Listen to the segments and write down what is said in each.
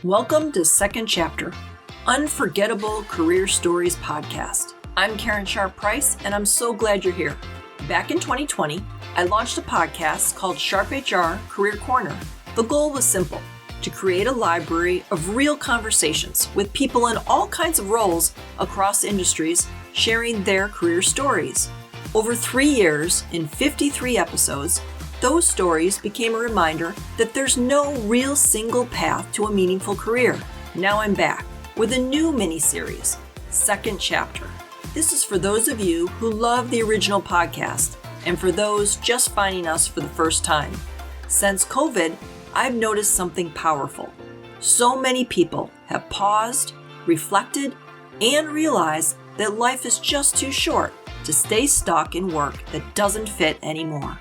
Welcome to Second Chapter, Unforgettable Career Stories Podcast. I'm Karen Sharp-Price, and I'm so glad you're here. Back in 2020, I launched a podcast called SharpHR Career Corner. The goal was simple, to create a library of real conversations with people in all kinds of roles across industries sharing their career stories. Over 3 years, in 53 episodes, those stories became a reminder that there's no real single path to a meaningful career. Now I'm back with a new mini-series, Second Chapter. This is for those of you who love the original podcast and for those just finding us for the first time. Since COVID, I've noticed something powerful. So many people have paused, reflected, and realized that life is just too short to stay stuck in work that doesn't fit anymore.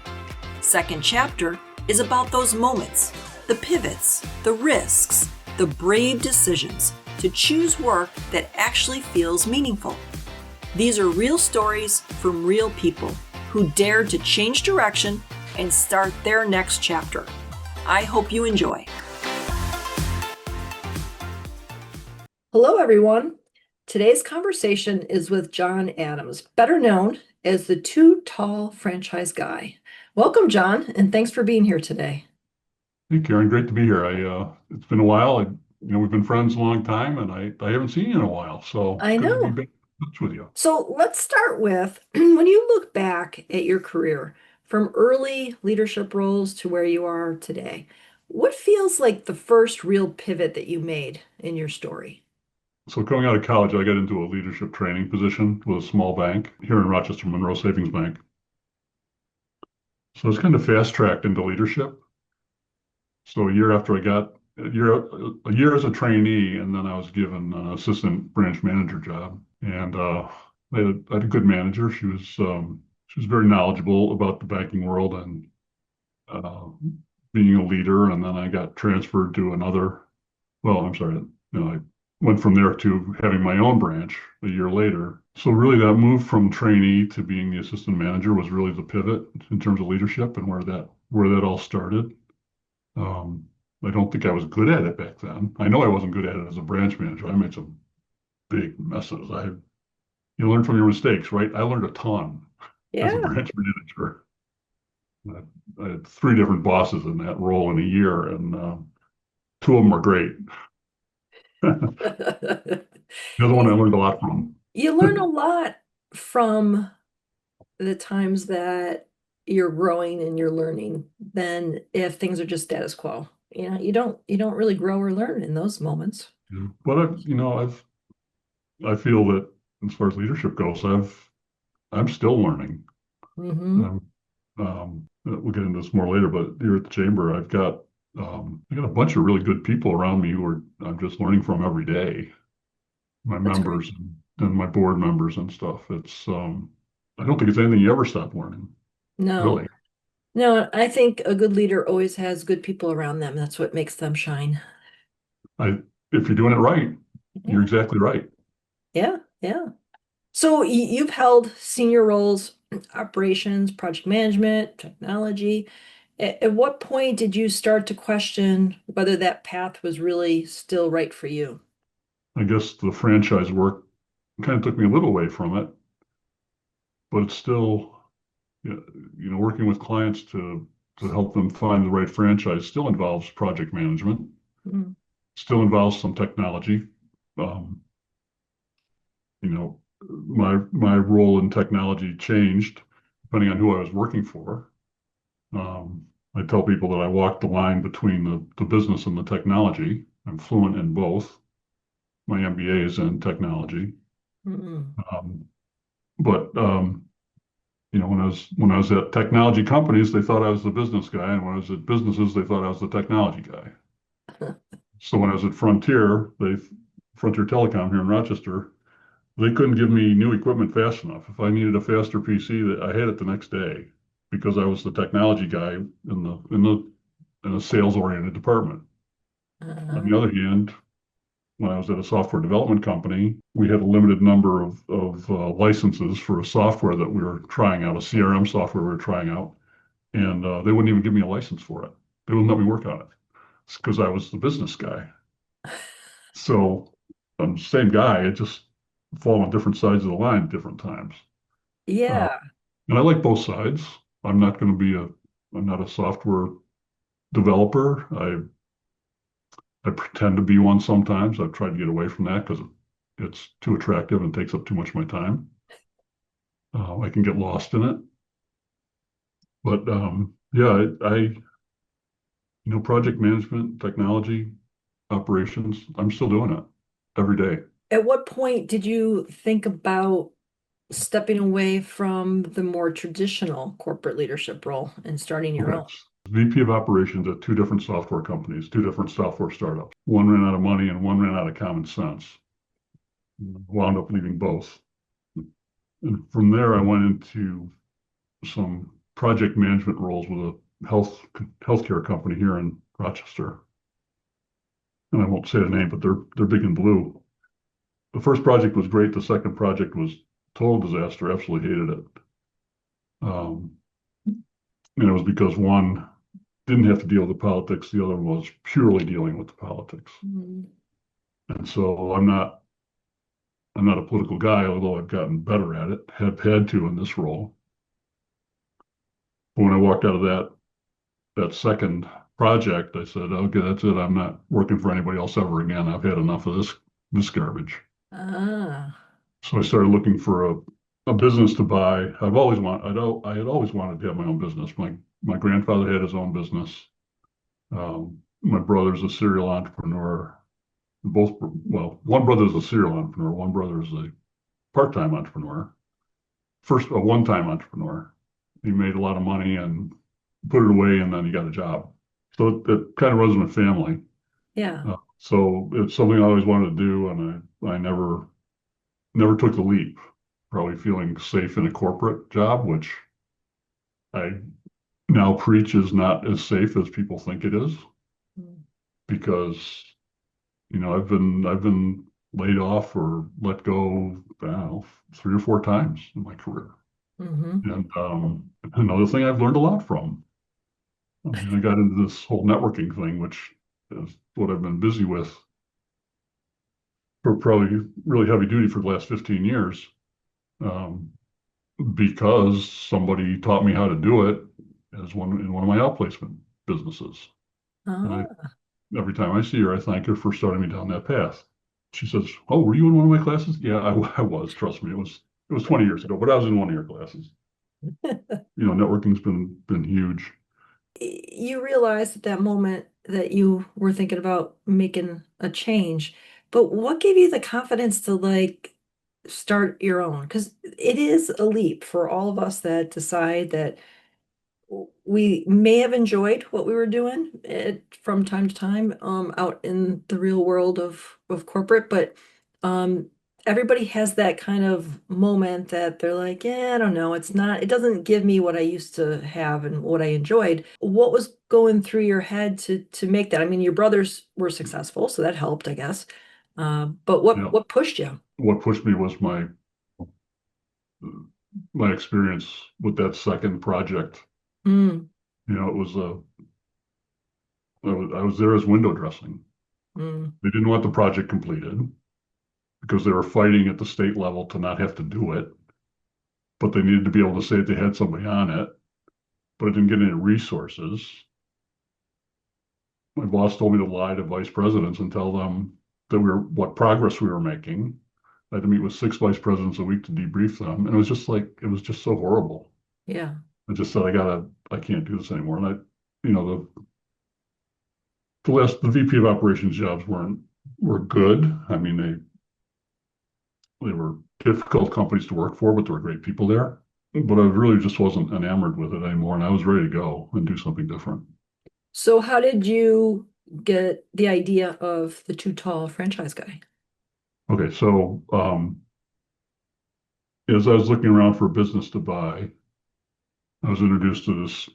Second Chapter is about those moments, the pivots, the risks, the brave decisions to choose work that actually feels meaningful. These are real stories from real people who dared to change direction and start their next chapter. I hope you enjoy. Hello, everyone. Today's conversation is with John Adams, better known as the Too Tall Franchise Guy. Welcome, John, and thanks for being here today. Hey, Karen, great to be here. It's been a while. We've been friends a long time, and I haven't seen you in a while, so I it's good to be know. back in touch with you. So let's start with when you look back at your career from early leadership roles to where you are today, what feels like the first real pivot that you made in your story? So coming out of college, I got into a leadership training position with a small bank here in Rochester, Monroe Savings Bank. So I was kind of fast-tracked into leadership. So a year after a year as a trainee, and then I was given an assistant branch manager job. And I had a good manager. She was very knowledgeable about the banking world and uh, being a leader. And then I got transferred to another. Well, I'm sorry. I went from there to having my own branch a year later. So really, that move from trainee to being the assistant manager was really the pivot in terms of leadership and where that all started. Um, I don't think I was good at it back then. I know I wasn't good at it as a branch manager. I made some big messes. You learn from your mistakes, right? I learned a ton as a Yeah. branch manager. I had three different bosses in that role in a year, and two of them were great. The other one I learned a lot from. You learn a lot from the times that you're growing and you're learning than if things are just status quo. You don't really grow or learn in those moments. But I feel that as far as leadership goes, I'm still learning. Mm-hmm. Um, we'll get into this more later, but here at the chamber, I got a bunch of really good people around me I'm just learning from every day. My That's great. members and my board members and stuff. I don't think it's anything you ever stop learning, No, really. no, I think a good leader always has good people around them. That's what makes them shine. I If you're doing it right, you're Yeah, exactly right. yeah, yeah. So you've held senior roles, operations, project management, technology. At what point did you start to question whether that path was really still right for you? I guess the franchise work kind of took me a little away from it, but it's still, working with clients to help them find the right franchise still involves project management, Mm, still involves some technology. Um, you know, my role in technology changed depending on who I was working for. I tell people that I walk the line between the business and the technology. I'm fluent in both. My MBA is in technology. mm, Um, but when I was at technology companies, they thought I was the business guy, and when I was at businesses, they thought I was the technology guy. So when I was at Frontier Telecom here in Rochester, they couldn't give me new equipment fast enough. If I needed a faster PC, that I had it the next day because I was the technology guy in a sales-oriented department. On uh, the other hand, when I was at a software development company, we had a limited number of licenses for a software that we were trying out, a CRM software we were trying out, and they wouldn't even give me a license for it. They wouldn't let me work on it. It's because I was the business guy. So I'm the same guy. It just fall on different sides of the line at different times. Uh, Yeah. and I like both sides. I'm not going to be I'm not a software developer. I pretend to be one sometimes. I've tried to get away from that because it's too attractive and takes up too much of my time. I can get lost in it. But yeah, project management, technology, operations, I'm still doing it every day. At what point did you think about stepping away from the more traditional corporate leadership role and starting your Okay. own? VP of operations at two different software companies, two different software startups. One ran out of money and one ran out of common sense. Wound up leaving both. And from there, I went into some project management roles with a healthcare company here in Rochester. And I won't say the name, but they're big in blue. The first project was great. The second project was total disaster. Absolutely hated it. Um, and it was because one didn't have to deal with the politics. The other was purely dealing with the politics. Mm. And so I'm not a political guy, although I've gotten better at it, have had to in this role. But when I walked out of that second project, I said, okay, that's it. I'm not working for anybody else ever again. I've had enough of this garbage. Ah. So I started looking for a business to buy. I had always wanted to have my own business. My grandfather had his own business. My brother's a serial entrepreneur. Both, well, one brother's a serial entrepreneur. One brother's a part-time entrepreneur. First, a one-time entrepreneur. He made a lot of money and put it away, and then he got a job. So it kind of runs in the family. Yeah. So it's something I always wanted to do, and I never took the leap. Probably feeling safe in a corporate job, which I now preach is not as safe as people think it is, Mm. because I've been laid off or let go, I don't know, 3 or 4 times in my career. Mm-hmm. And another thing I've learned a lot from. I mean, I got into this whole networking thing, which is what I've been busy with for probably really heavy duty for the last 15 years, um, because somebody taught me how to do it as one of my outplacement businesses. And Ah. every time I see her, I thank her for starting me down that path. She says, "Oh, were you in one of my classes?" Yeah, I was. Trust me, it was 20 years ago, but I was in one of your classes. Networking's been huge. You realized at that moment that you were thinking about making a change, but what gave you the confidence to like start your own? Because it is a leap for all of us that decide that we may have enjoyed what we were doing from time to time out in the real world of corporate, but um, everybody has that kind of moment that they're like, yeah, I don't know, it doesn't give me what I used to have and what I enjoyed. What was going through your head to make that? I mean, your brothers were successful, so that helped, I guess. But You know, what pushed you? what pushed me was my experience with that second project. Mm, It was I was there as window dressing. mm, They didn't want the project completed because they were fighting at the state level to not have to do it, but they needed to be able to say that they had somebody on it, but it didn't get any resources. My boss told me to lie to vice presidents and tell them that what progress we were making. I had to meet with 6 vice presidents a week to debrief them, and it was just so horrible. yeah. I just said, I can't do this anymore. And the VP of operations jobs were good. I mean, they were difficult companies to work for, but there were great people there. But I really just wasn't enamored with it anymore, and I was ready to go and do something different. So how did you get the idea of the Too Tall franchise guy? Okay, so as I was looking around for a business to buy, I was introduced to this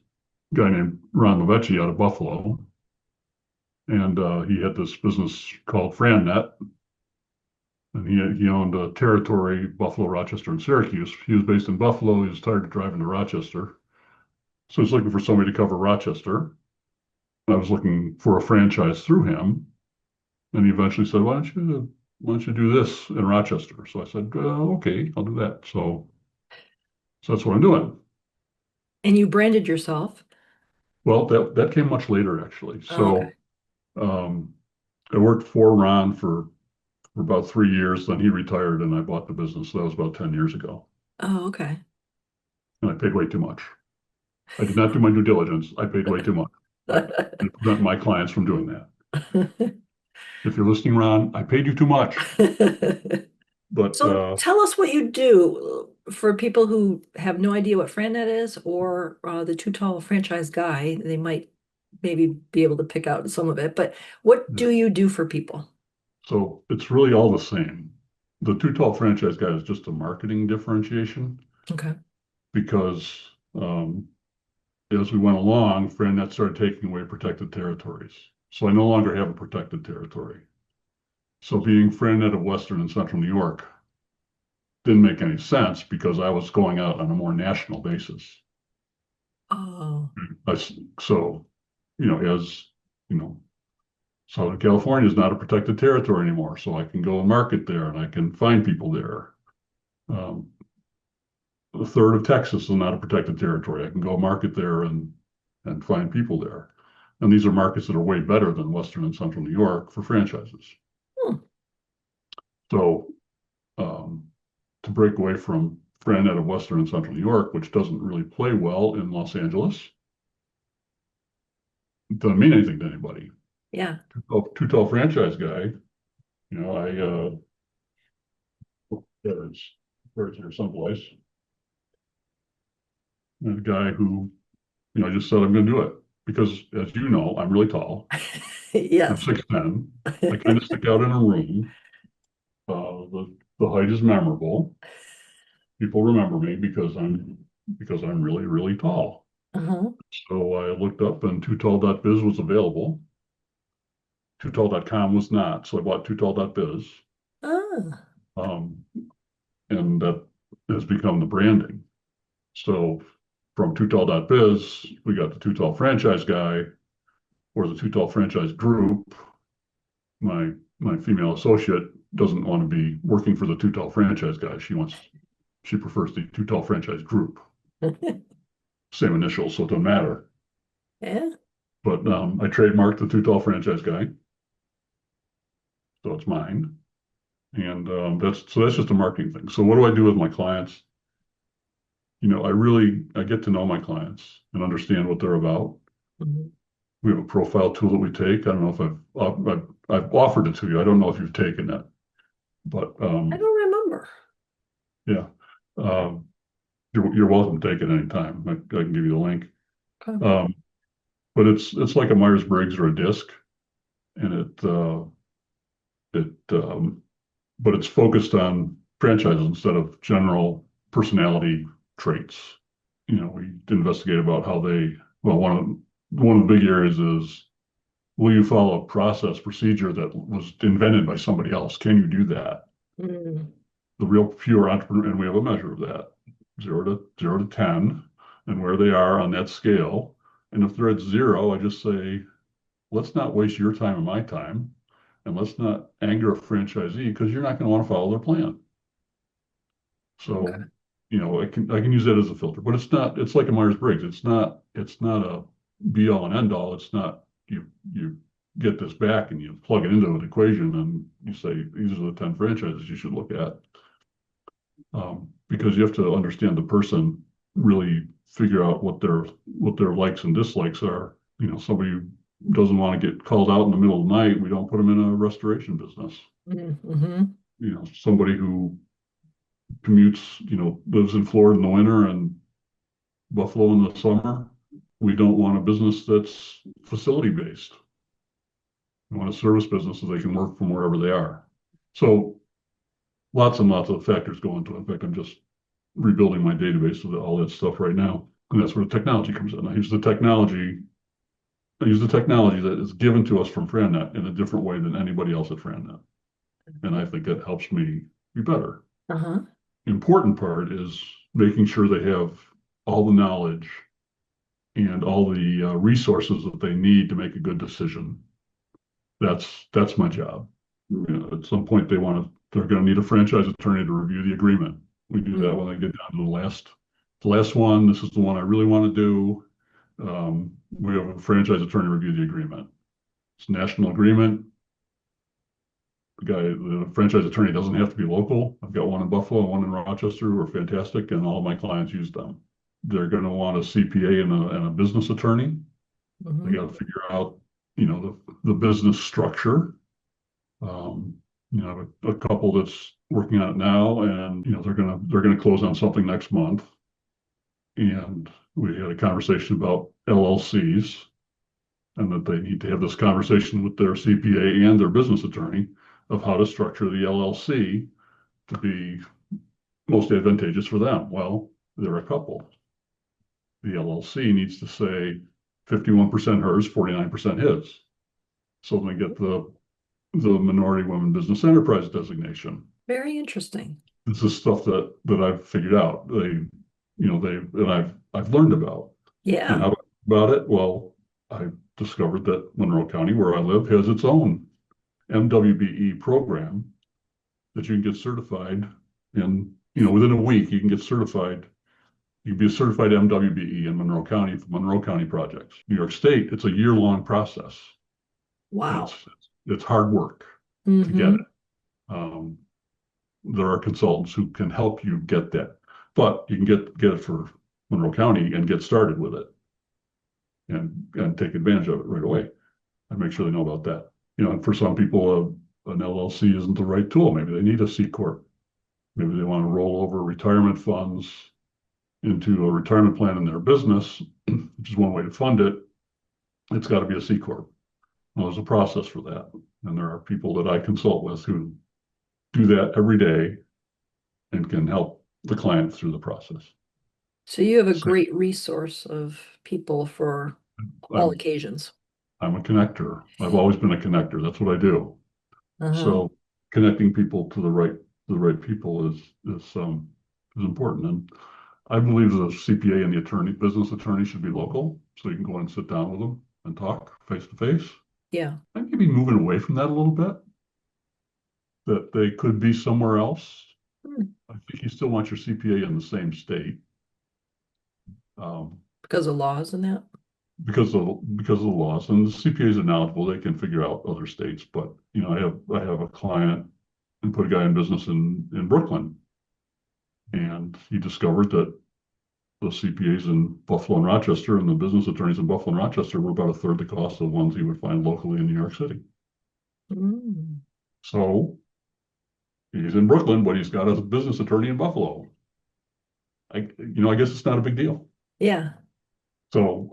guy named Ron Levecchi out of Buffalo, and he had this business called FranNet, and he owned a territory, Buffalo, Rochester, and Syracuse. He was based in Buffalo. He was tired of driving to Rochester, so he's looking for somebody to cover Rochester. I was looking for a franchise through him, And he eventually said, why don't you do this in Rochester? So I said, okay, I'll do that. So that's what I'm doing. And you branded yourself. Well, that came much later, actually. Oh, okay. Um, I worked for Ron for about 3 years. Then he retired and I bought the business. So that was about 10 years ago. Oh, okay. And I paid way too much. I did not do my due diligence. I paid way too much. I to prevent my clients from doing that. If you're listening, Ron, I paid you too much. But So tell us what you do for people who have no idea what FranNet is or the Too Tall franchise guy. They might maybe be able to pick out some of it, but what do you do for people? so it's really all the same. The Too Tall franchise guy is just a marketing differentiation Okay. because as we went along, FranNet started taking away protected territories. So I no longer have a protected territory. So being FranNet of Western and Central New York didn't make any sense because I was going out on a more national basis. Oh, I, so, as you know, Southern California is not a protected territory anymore. So I can go and market there and I can find people there. Um, a third of Texas is not a protected territory. I can go market there and find people there. And these are markets that are way better than Western and Central New York for franchises. hmm. So to break away from FranNet of Western and Central New York, which doesn't really play well in Los Angeles, it doesn't mean anything to anybody. Yeah. Too tall franchise guy, I there's here someplace. And a guy who, just said I'm going to do it because, as you know, I'm really tall. I'm Yes. 6'10". I kind of stick out in a room. The height is memorable. People remember me because I'm really, really tall. Uh-huh. So I looked up and tootall.biz was available. Tootall.com was not. So I bought tootall.biz. Ah. Um, and that has become the branding. So from tootall.biz, we got the Too Tall franchise guy or the Too Tall franchise group. My female associate doesn't want to be working for the Too Tall franchise guy. She prefers the Too Tall franchise group. Same initials, so it doesn't matter. Yeah. But I trademarked the Too Tall franchise guy, so it's mine. And that's just a marketing thing. So what do I do with my clients? I get to know my clients and understand what they're about. Mhm. We have a profile tool that we take. I don't know if I've offered it to you. I don't know if you've taken it, but I don't remember. yeah, um, you're welcome to take it anytime. I can give you the link. Okay. Um, but it's like a Myers-Briggs or a DISC, and but it's focused on franchises instead of general personality traits. We investigate about how well, one of the big areas is, will you follow a process procedure that was invented by somebody else? Can you do that? Mm. The real pure entrepreneur, and we have a measure of that, 0 to 10, and where they are on that scale. And if they're at 0, I just say, let's not waste your time and my time, and let's not anger a franchisee because you're not going to want to follow their plan. Okay. So, I can use that as a filter, but it's like a Myers-Briggs. It's not a be all and end all. It's not you get this back and you plug it into an equation and you say, these are the 10 franchises you should look at. Because you have to understand the person, really figure out what their likes and dislikes are. Somebody who doesn't want to get called out in the middle of the night, we don't put them in a restoration business. Mm-hmm. Somebody who commutes, lives in Florida in the winter and Buffalo in the summer, we don't want a business that's facility based. We want a service business so they can work from wherever they are. So lots and lots of factors go into it. In fact, I'm just rebuilding my database of all that stuff right now. And that's where the technology comes in. I use the technology that is given to us from FranNet in a different way than anybody else at FranNet. And I think it helps me be better. Uh-huh. The important part is making sure they have all the knowledge and all the resources that they need to make a good decision. That's my job. At some point they're going to need a franchise attorney to review the agreement. We do that when they get down to the last one. This is the one I really want to do. We have a franchise attorney review the agreement. It's a national agreement. The franchise attorney doesn't have to be local. I've got one in Buffalo and one in Rochester who are fantastic, and all my clients use them. They're going to want a CPA and a business attorney. They got to figure out, the business structure. A couple that's working on it now, and they're gonna close on something next month. And we had a conversation about LLCs, and that they need to have this conversation with their CPA and their business attorney of how to structure the LLC to be most advantageous for them. Well, they're a couple. The LLC needs to say 51% hers, 49% his. So they get the minority women business enterprise designation. Very interesting. This is stuff that I've figured out. I've learned about. Yeah. And how about it? Well, I discovered that Monroe County, where I live, has its own MWBE program that you can get certified in, within a week. You can get certified. You can be a certified MWBE in Monroe County for Monroe County projects. New York State, it's a year-long process. Wow. It's hard work to get it. There are consultants who can help you get that, but you can get it for Monroe County and get started with it and take advantage of it right away and make sure they know about that. And for some people, an LLC isn't the right tool. Maybe they need a C Corp. Maybe they want to roll over retirement funds into a retirement plan in their business, which is one way to fund it. It's got to be a C Corp. Well, there's a process for that. And there are people that I consult with who do that every day and can help the client through the process. So you have a great resource of people for all occasions. I'm a connector. I've always been a connector. That's what I do. So connecting people to the right people is important. And I believe the CPA and the business attorney should be local, so you can go and sit down with them and talk face to face. Yeah. I may be moving away from that a little bit, that they could be somewhere else. I think you still want your CPA in the same state. Because of laws and that? Because of the laws, and the CPAs are knowledgeable, they can figure out other states. But I have a client and put a guy in business in Brooklyn, and he discovered that the CPAs in Buffalo and Rochester and the business attorneys in Buffalo and Rochester were about a third the cost of the ones he would find locally in New York City. So he's in Brooklyn, but he's got a business attorney in Buffalo. I guess it's not a big deal. Yeah. So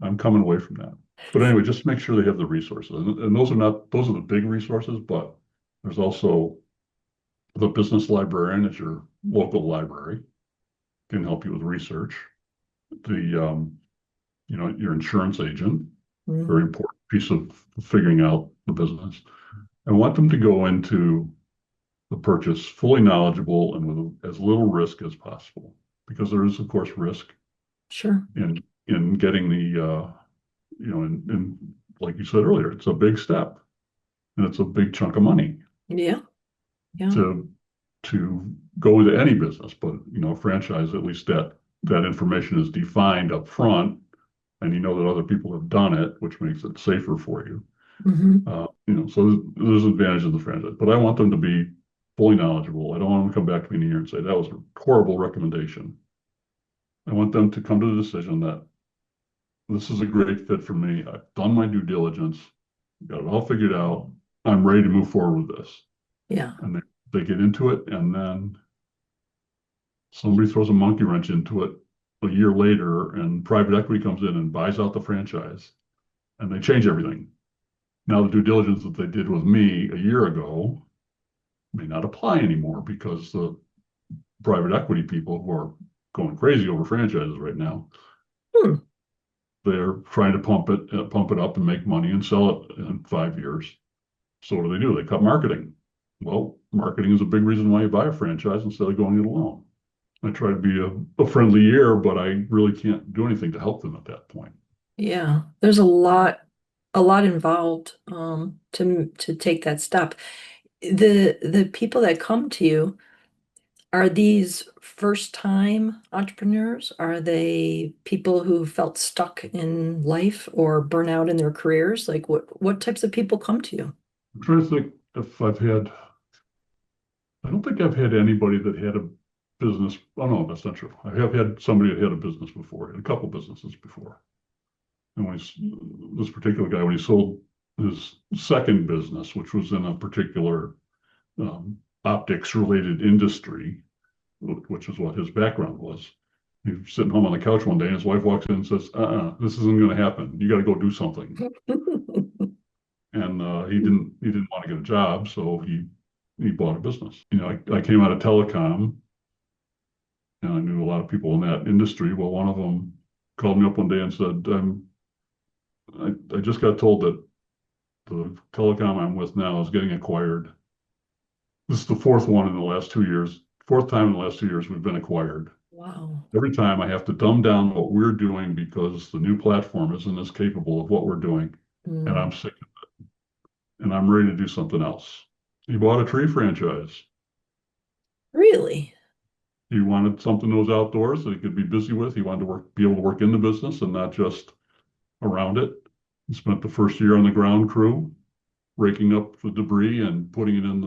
I'm coming away from that. But anyway, just make sure they have the resources. And those are the big resources, but there's also the business librarian at your local library can help you with research. Your insurance agent, very important piece of figuring out the business. I want them to go into the purchase fully knowledgeable and with as little risk as possible, because there is, of course, risk. Sure. In getting the, and like you said earlier, it's a big step and it's a big chunk of money. Yeah. Yeah. To go into any business, but franchise, at least that information is defined up front, and that other people have done it, which makes it safer for you. So there's advantage of the franchise, but I want them to be fully knowledgeable. I don't want them to come back to me in a year and say that was a horrible recommendation. I want them to come to the decision that this is a great fit for me. I've done my due diligence, got it all figured out. I'm ready to move forward with this. Yeah. And they get into it, and then somebody throws a monkey wrench into it a year later, and private equity comes in and buys out the franchise, and they change everything. Now, the due diligence that they did with me a year ago may not apply anymore, because the private equity people who are going crazy over franchises right now, they're trying to pump it up and make money and sell it in 5 years. So what do? They cut marketing. Well, marketing is a big reason why you buy a franchise instead of going it alone. I try to be a friendly ear, but I really can't do anything to help them at that point. Yeah. There's a lot a lot involved to take that step. The people that come to you, are these first time entrepreneurs? Are they people who felt stuck in life or burnout in their careers? Like what types of people come to you? I'm trying to think if I don't think I've had anybody that had a business. Oh, no, that's not true. I have had somebody that had a business before, had a couple businesses before. And this particular guy, when he sold his second business, which was in a particular um, optics related industry, which is what his background was. He was sitting home on the couch one day, and his wife walks in and says, this isn't going to happen. You got to go do something." And he didn't want to get a job, so he bought a business. I came out of telecom, and I knew a lot of people in that industry. Well, one of them called me up one day and said, I just got told that the telecom I'm with now is getting acquired. This is the fourth one in the last 2 years. Fourth time in the last 2 years we've been acquired. Wow. Every time I have to dumb down what we're doing because the new platform isn't as capable of what we're doing, and Mm, I'm sick and I'm ready to do something else. He bought a tree franchise. really? He wanted something that was outdoors that he could be busy with. He wanted to be able to work in the business and not just around it. He spent the first year on the ground crew, raking up the debris and putting it in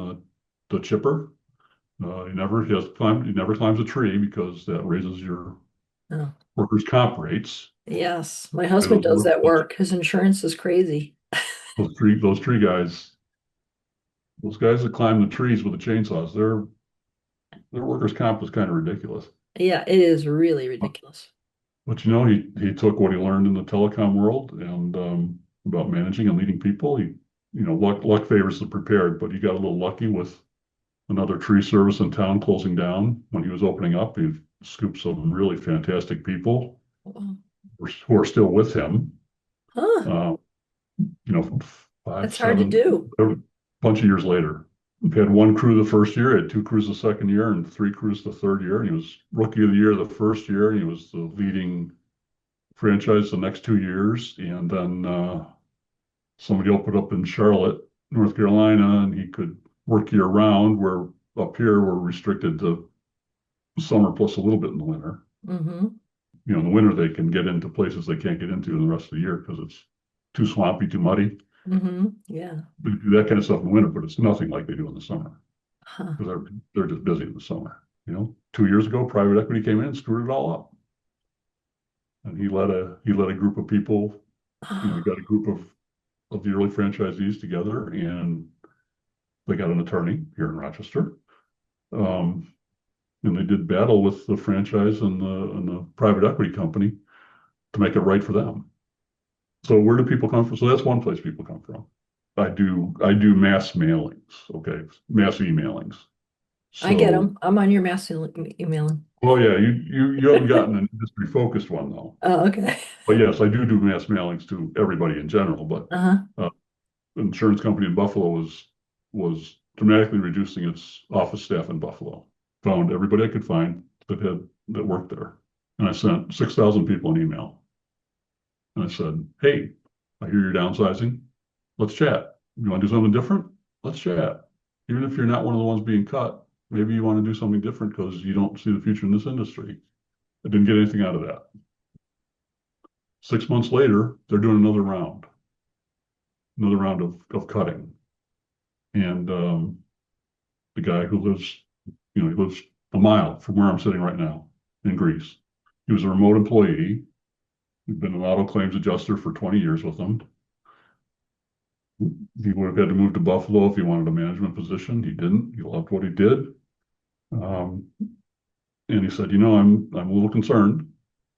the chipper. He never climbs a tree because that raises your Oh, workers' comp rates. yes. My husband Those, does work- that work. His insurance is crazy. those tree guys, those guys that climb the trees with the chainsaws, their workers' comp is kind of ridiculous. Yeah, it is really ridiculous. But he took what he learned in the telecom world and about managing and leading people. Luck favors the prepared, but he got a little lucky with another tree service in town closing down when he was opening up. He scooped some really fantastic people Oh, who are still with him. huh. Uh, five, That's hard to seven, do. a bunch of years later. He had one crew the first year, had two crews the second year, and three crews the third year. And he was rookie of the year the first year. And he was the leading franchise the next 2 years. And then somebody opened up in Charlotte, North Carolina, and he could work year round, where up here we're restricted to summer plus a little bit in the winter. Hmm. In the winter they can get into places they can't get into in the rest of the year because it's too swampy, too muddy. Yeah. They do that kind of stuff in the winter, but it's nothing like they do in the summer Huh. because they're just busy in the summer. 2 years ago, private equity came in and screwed it all up, and he led a group of people. He got a group of the early franchisees together, and they got an attorney here in Rochester. Um, and they did battle with the franchise and the private equity company to make it right for them. So where do people come from? So that's one place people come from. I do mass mailings, okay, mass emailings. I get So, them. I'm on your mass emailing. well, yeah, you haven't gotten an industry focused one though. Oh, okay. But yes, I do mass mailings to everybody in general. But Uh-huh. uh, insurance company in Buffalo was dramatically reducing its office staff in Buffalo. Found everybody I could find that worked there, and I sent 6,000 people an email. And I said, "Hey, I hear you're downsizing. Let's chat. You want to do something different? Let's chat. Even if you're not one of the ones being cut, maybe you want to do something different because you don't see the future in this industry." I didn't get anything out of that. 6 months later, they're doing another round of cutting. And the guy who he lives a mile from where I'm sitting right now in Greece. He was a remote employee. He'd been an auto claims adjuster for 20 years with them. He would have had to move to Buffalo if he wanted a management position. He didn't. He loved what he did. Um, and he said, I'm a little concerned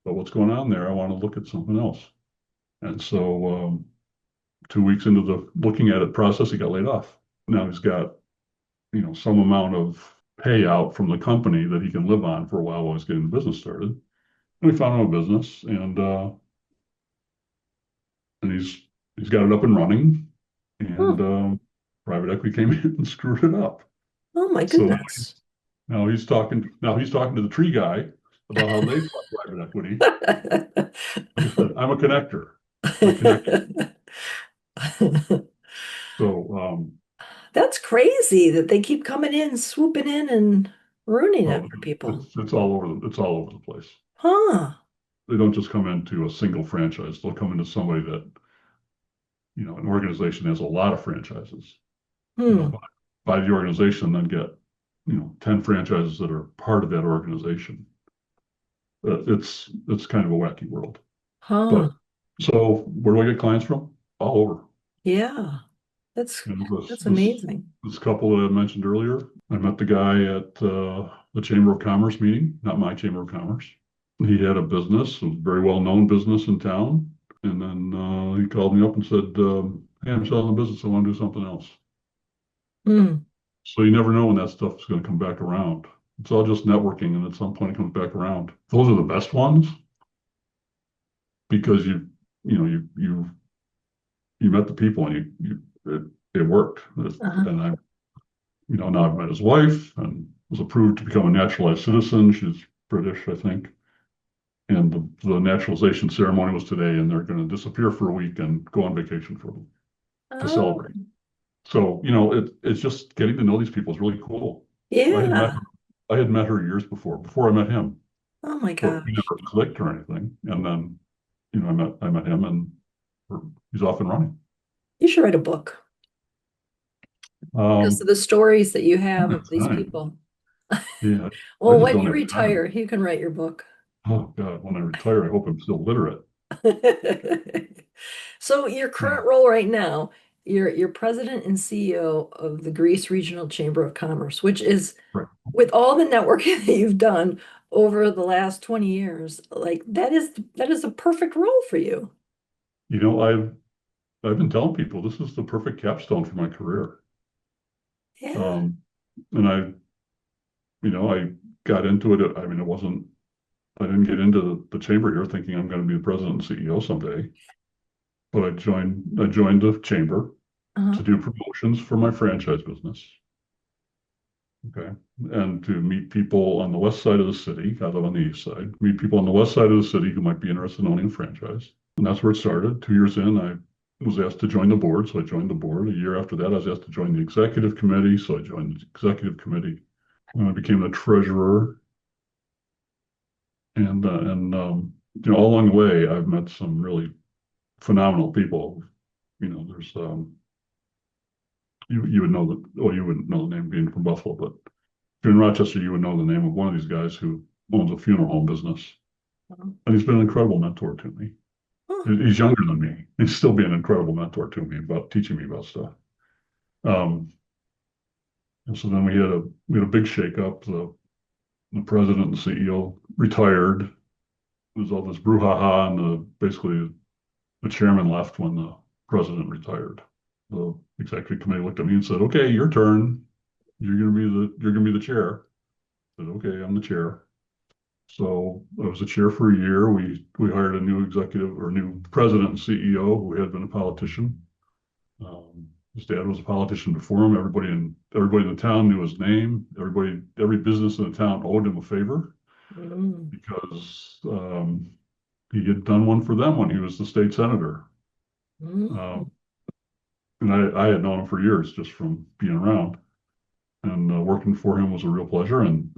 about what's going on there. I want to look at something else. And so 2 weeks into the looking at it process, he got laid off. Now he's got, some amount of payout from the company that he can live on for a while he's getting the business started. And we found him a business, and he's got it up and running. Hmm. And private equity came in and screwed it up. Oh my So goodness. now he's talking to the tree guy about how they fought private equity. Like I said, I'm a connector. I connect. So, That's crazy that they keep coming in, swooping in and ruining well, it for people. it's all over the place. Huh. They don't just come into a single franchise. They'll come into somebody that, an organization has a lot of franchises, and they'll Hmm. buy the organization and then get, 10 franchises that are part of that organization. It's kind of a wacky world. Huh. But so where do I get clients from? All over. Yeah. That's You know, that's amazing. this couple that I mentioned earlier, I met the guy at the Chamber of Commerce meeting, not my Chamber of Commerce. He had a business, a very well-known business in town. And then he called me up and said, hey, I'm selling the business. I want to do something else. Hmm. So you never know when that stuff is going to come back around. It's all just networking, and at some point it comes back around. Those are the best ones because you know, you met the people and it worked. Uh-huh. And now I've met his wife and was approved to become a naturalized citizen. She's British, I think. And the naturalization ceremony was today, and they're going to disappear for a week and go on vacation to Oh, celebrate. So, it's just getting to know these people is really cool. I had met yeah. I had met her years before I met him, Oh my but we gosh. never clicked or anything. And then, I met him and he's off and running. You should write a book because of Um, the stories that you I don't have have of these time. people. Yeah, I Well, just when don't you have time. retire, you can write your book. Oh God, when I retire, I hope I'm still literate. So your Yeah. current role right now, you're president and CEO of the Greece Regional Chamber of Commerce, which is Right. with all the networking that you've done over the last 20 years, like that is a perfect role for you. You know, I've been telling people this is the perfect capstone for my career. Yeah. Um, and I got into it. I mean, I didn't get into the chamber here thinking I'm going to be the president and CEO someday, but I joined the chamber Uh-huh. to do promotions for my franchise business. Okay. And to meet people on the west side of the city, I live on the east side, meet people on the west side of the city who might be interested in owning a franchise. And that's where it started. 2 years in, I was asked to join the board. So I joined the board. A year after that, I was asked to join the executive committee. So I joined the executive committee. And I became the treasurer. All along the way, I've met some really phenomenal people. There's you would know you wouldn't know the name being from Buffalo, but if you're in Rochester, you would know the name of one of these guys who owns a funeral home business, and he's been an incredible mentor to me. Huh. He's younger than me. He's still being an incredible mentor to me about teaching me about stuff. Um, and so then we had a big shakeup. The president and CEO retired. There was all this brouhaha, and basically the chairman left when the president retired. The executive committee looked at me and said, "Okay, your turn. You're gonna be the chair." I said, "Okay, I'm the chair." So I was the chair for a year. We hired a new executive or new president and CEO who had been a politician. His dad was a politician before him. Everybody in the town knew his name. Every business in the town owed him a favor Mm. because he had done one for them when he was the state senator. Mm. Um, and I had known him for years just from being around. And working for him was a real pleasure. And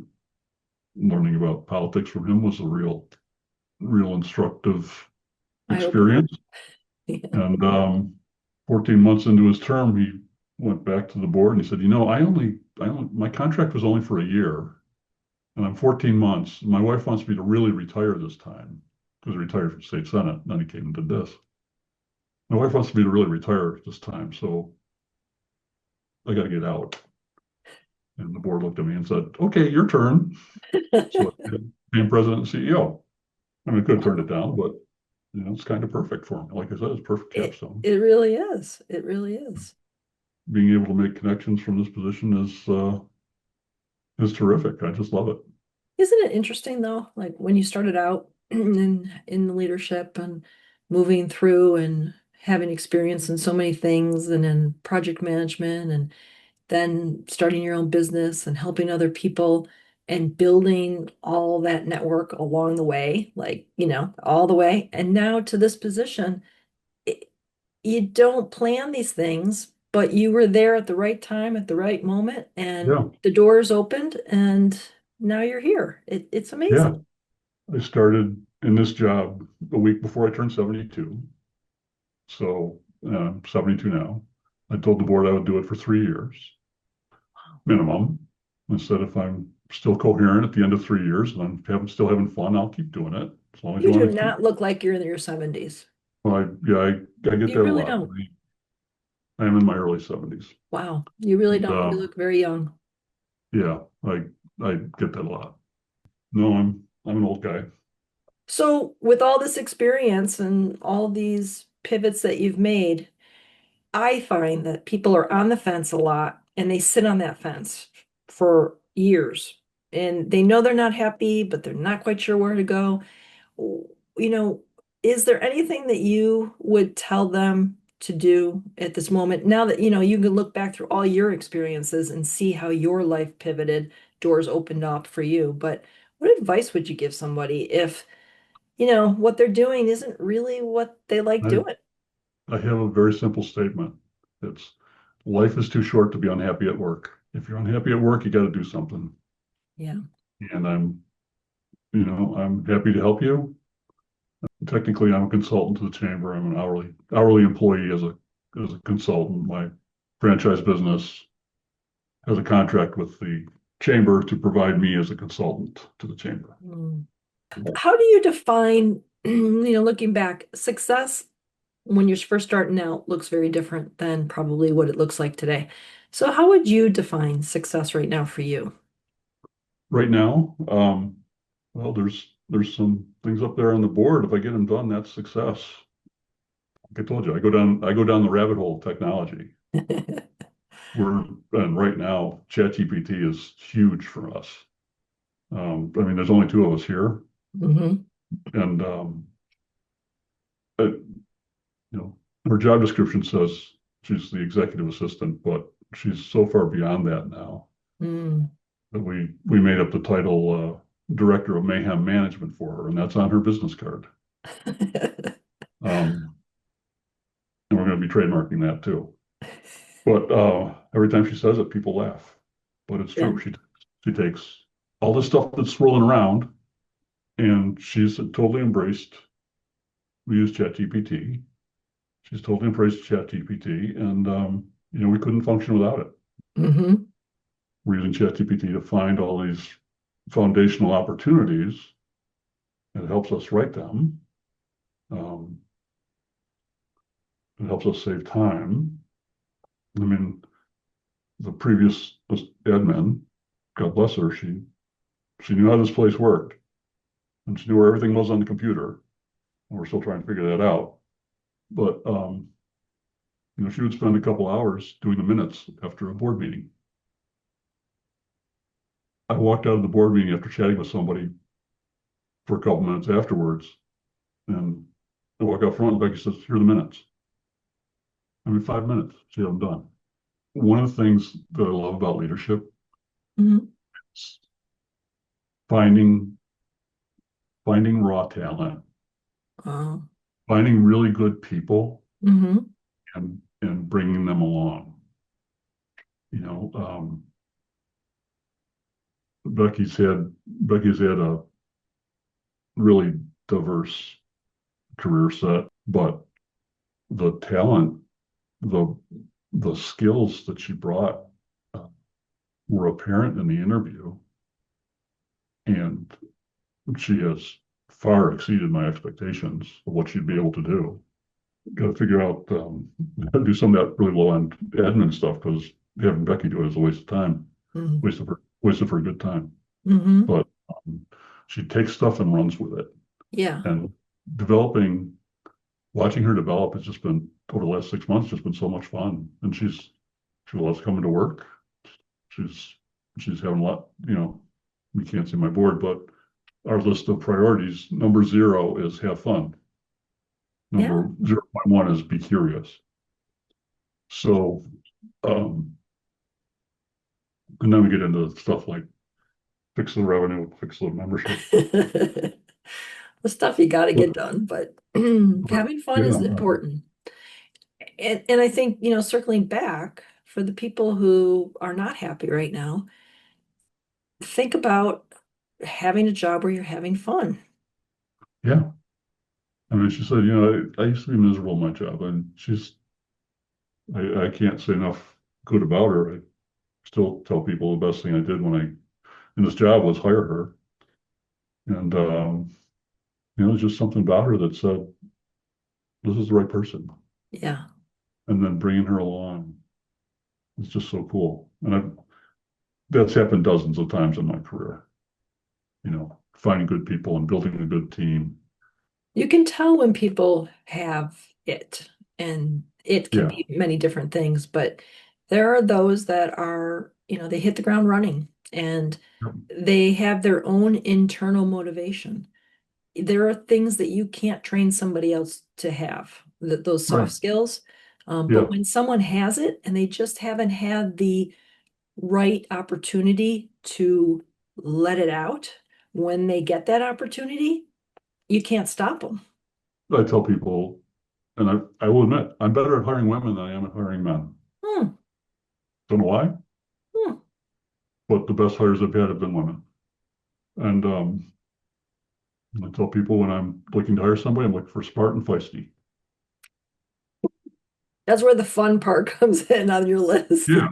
learning about politics from him was a real instructive I open. experience. And 14 months into his term, he went back to the board and he said, my contract was only for a year and I'm 14 months. My wife wants me to really retire this time because he retired from state senate. Then he came and did this. My wife wants me to really retire this time. So I got to get out. And the board looked at me and said, okay, your turn. So I became president and CEO. I mean, I could have turned it down, but it's kind of perfect for me. Like I said, it's perfect It capstone. it really is. It really is. Being able to make connections from this position is terrific. I just love it. Isn't it interesting though? Like when you started out in the leadership and moving through and having experience in so many things and in project management and then starting your own business and helping other people and building all that network along the way, like, all the way. And now to this position, you don't plan these things, but you were there at the right time, at the right moment, Yeah, and the doors opened, and now you're here. It's yeah. amazing. I started in this job a week before I turned 72. So 72 now. I told the board I would do it for 3 years minimum. I said if I'm still coherent at the end of 3 years and still having fun, I'll keep doing it as long as You you do want me to keep. not look like you're in your 70s. Well, I get You that a really lot. don't. I am in my early 70s. Wow, you really And, don't. You look very young. yeah, I get that a lot. No, I'm an old guy. So, with all this experience and all these pivots that you've made, I find that people are on the fence a lot and they sit on that fence for years and they know they're not happy, but they're not quite sure where to go. You know, is there anything that you would tell them to do at this moment? Now that, you can look back through all your experiences and see how your life pivoted, doors opened up for you. But what advice would you give somebody if, what they're doing isn't really what they like I, doing? I have a very simple statement. It's life is too short to be unhappy at work. If you're unhappy at work, you got to do something. Yeah. And I'm happy to help you. Technically, I'm a consultant to the chamber. I'm an hourly employee as a consultant. My franchise business has a contract with the chamber to provide me as a consultant to the chamber. Mm. How do you define, looking back, success when you're first starting out looks very different than probably what it looks like today. So how would you define success right now for you? Right now, well, there's some things up there on the board. If I get them done, that's success. Like I told you, I go down the rabbit hole of technology. And right now, ChatGPT is huge for us. I mean, there's only two of us here, Hmm. and you know, her job description says she's the executive assistant, but she's so far beyond that now Mm. that we made up the title Director of Mayhem Management for her, and that's on her business card. Um, and we're going to be trademarking that too. But every time she says it, people laugh. But it's Yeah. true. She takes all this stuff that's swirling around, and she's totally embraced. We use ChatGPT. She's totally embraced ChatGPT, and we couldn't function without it. Hmm. We're using ChatGPT to find all these foundational opportunities, and it helps us write them. Um, it helps us save time. I mean, the previous admin, God bless her, she knew how this place worked, and she knew where everything was on the computer. And we're still trying to figure that out. But she would spend a couple hours doing the minutes after a board meeting. I walked out of the board meeting after chatting with somebody for a couple minutes afterwards, and I walk out front, and Becky says, "Here are the minutes." I mean, 5 minutes, she had them done. One of the things that I love about leadership Hmm. is finding finding raw talent, Uh, finding really good people, hmm. and bringing them along. You know, Becky's had a really diverse career set, but the talent, the the skills that she brought uh, were apparent in the interview, and she has far exceeded my expectations of what she'd be able to do. Got to figure out how to do some of that really low end admin stuff because having Becky do it is a waste of time, Hmm. waste of her good time. Hmm. But she takes stuff and runs with it, Yeah. and developing watching her develop has just been over the last 6 months just been so much fun. And she loves coming to work. She's she's having a lot, you can't see my board, but our list of priorities, number 0 is have fun. Yeah. Number 0.1 is be curious. So um, and then we get into stuff like fix the revenue, fix the membership. The stuff you got to But, get done, but but having fun yeah, is important. And I think, circling back for the people who are not happy right now, think about having a job where you're having fun. Yeah. I mean, she said, I used to be miserable in my job, and I can't say enough good about her. I still tell people the best thing I did when in this job was hire her. And, it's just something about her that said, this is the right person. Yeah. And then bringing her along is just so cool. And that's happened dozens of times in my career, finding good people and building a good team. You can tell when people have it, and it can Yeah. be many different things, but there are those that are, they hit the ground running and Yep. they have their own internal motivation. There are things that you can't train somebody else to have, those Right. soft skills. But Yeah. when someone has it and they just haven't had the right opportunity to let it out, when they get that opportunity, you can't stop them. I tell people, and I will admit, I'm better at hiring women than I am at hiring men. Hmm, Don't know why, hmm. but the best hires I've had have been women. And I tell people when I'm looking to hire somebody, I'm looking for smart and feisty. That's where the fun part comes in on your list. Yeah.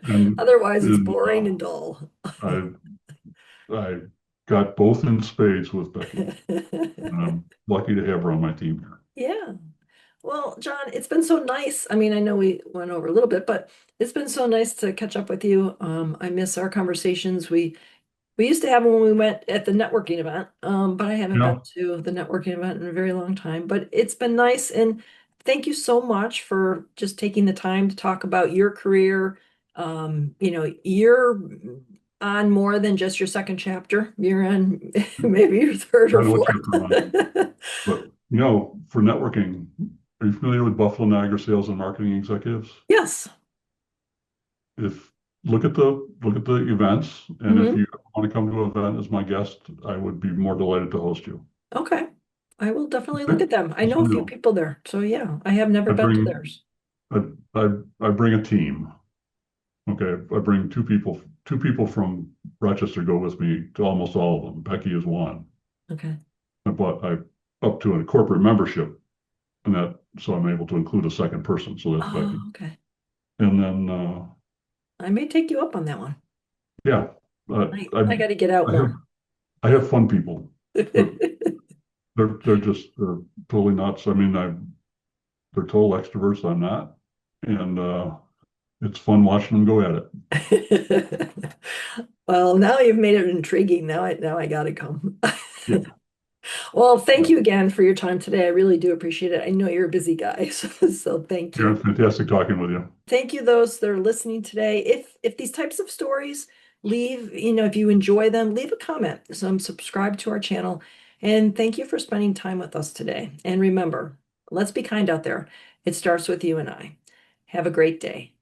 And, Otherwise, it's and boring and dull. I I got both in spades with Becky. And I'm lucky to have her on my team here. Yeah. Well, John, it's been so nice. I mean, I know we went over a little bit, but it's been so nice to catch up with you. I miss our conversations. We used to have them when we went at the networking event, but I haven't been Yeah. to the networking event in a very long time. But it's been nice, and thank you so much for just taking the time to talk about your career. You're on more than just your second chapter. You're on maybe your third I or don't know what fourth. chapter I'm on, but for networking, are you familiar with Buffalo Niagara sales and marketing executives? Yes. If look at the events, and if Hmm. you want to come to an event as my guest, I would be more delighted to host you. Okay. I will definitely look Okay? at them. I Just know let a me few know. people there. So yeah, I have never I been to bring theirs. I, I bring a team. Okay, I bring two people from Rochester go with me to almost all of them. Becky is one, Okay. but I up to a corporate membership, and that so I'm able to include a second person. So that's Becky, Oh, okay. and then I may take you up on that one. yeah, I got to get out I have more. I have fun people, but they're totally nuts. I mean, they're total extroverts. I'm not, and it's fun watching them go at it. Well, now you've made it intriguing. Now I gotta come. Yeah, Well, thank yeah. you again for your time today. I really do appreciate it. I know you're a busy guy, so thank Karen, you. fantastic talking with you. Thank you those that are listening today. If these types of stories leave, if you enjoy them, leave a comment. So subscribe to our channel. And thank you for spending time with us today. And remember, let's be kind out there. It starts with you and I. Have a great day.